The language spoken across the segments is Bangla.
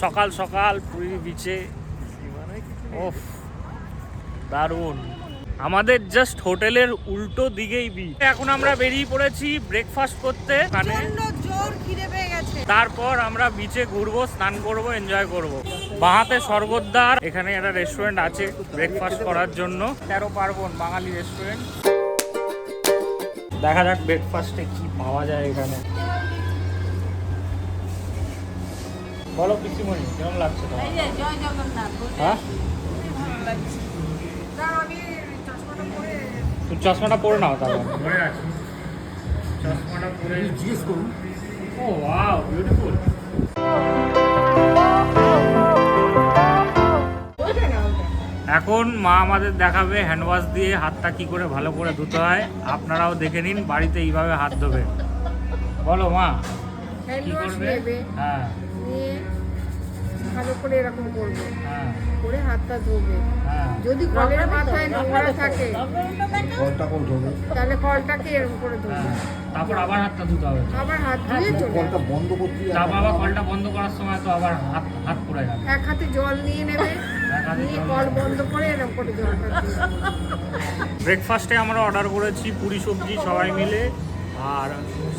সকাল সকাল পুরী বিচে, ওফ দারুণ। আমাদের জাস্ট হোটেলের উল্টো দিকেই বিচ। এখন আমরা বেরিয়ে পড়েছি ব্রেকফাস্ট করতে, তারপর আমরা বিচে ঘুরবো, স্নান করবো, এনজয় করবো। বাঁহাতে স্বর্গদ্বার, এখানে একটা রেস্টুরেন্ট আছে ব্রেকফাস্ট করার জন্য, 13 পার্বণ বাঙালি রেস্টুরেন্ট। দেখা যাক ব্রেকফাস্টে কি পাওয়া যায় এখানে। বলো পিসিমণি, কেমন লাগছে তোমার? হ্যাঁ, তুমি চশমাটা পরে নাও তাহলে। চশমাটা পরে জিজ্ঞেস করুন। ও ওয়াও, বিউটিফুল। এখন মা আমাদের দেখাবে হ্যান্ড ওয়াশ দিয়ে হাতটা কি করে ভালো করে ধুতে হয়। আপনারাও দেখে নিন, বাড়িতে এইভাবে হাত ধোবে। বলো মা কি করবে? হ্যাঁ, ভালো করে এরকম করবে, হ্যাঁ, করে হাতটা ধোবে। যদি কলের মাথায় নোংরা থাকে তাহলে কলটাকে এরকম করে ধোবে, তারপর আবার হাতটা ধুতে হবে, আবার হাত ধুয়ে কলটা বন্ধ করতে। তারপর আবার কলটা বন্ধ করার সময় তো আবার হাত পড়ে যাবে। এক হাতে জল নিয়ে নেবে, নিয়ে কল বন্ধ করে এরকম করে জলটা দিয়ে। ব্রেকফাস্টে আমরা অর্ডার করেছি পুরি সবজি সবাই মিলে, আর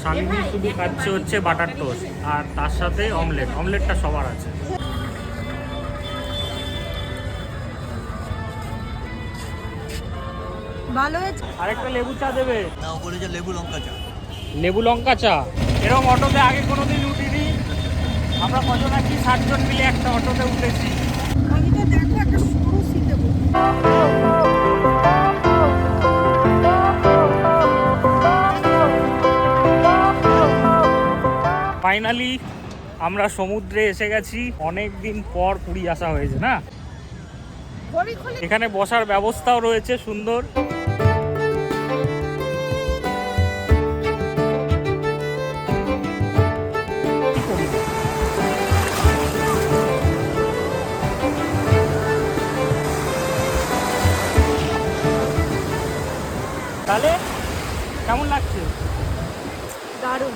শালিনী শুধু খাচ্ছে হচ্ছে বাটার টোস্ট, আর তার সাথে অমলেট। অমলেটটা সবার আছে। ভালো হয়েছে। আরেকটা লেবু চা দেবে? না, ও বলেছে লেবু লঙ্কা চা। লেবু লঙ্কা চা। এরকম অটোতে আগে কোনোদিন উঠিনি। আমরা কজন আছি, 60 জন মিলে একটা অটোতে উঠেছি। দেখো একটা সরু সিটে ফাইনালি আমরা সমুদ্রে এসে গেছি। অনেক দিন পর পুরী আসা হয়েছে না। এখানে বসার ব্যবস্থাও রয়েছে সুন্দর। তাহলে কেমন লাগছে? দারুণ।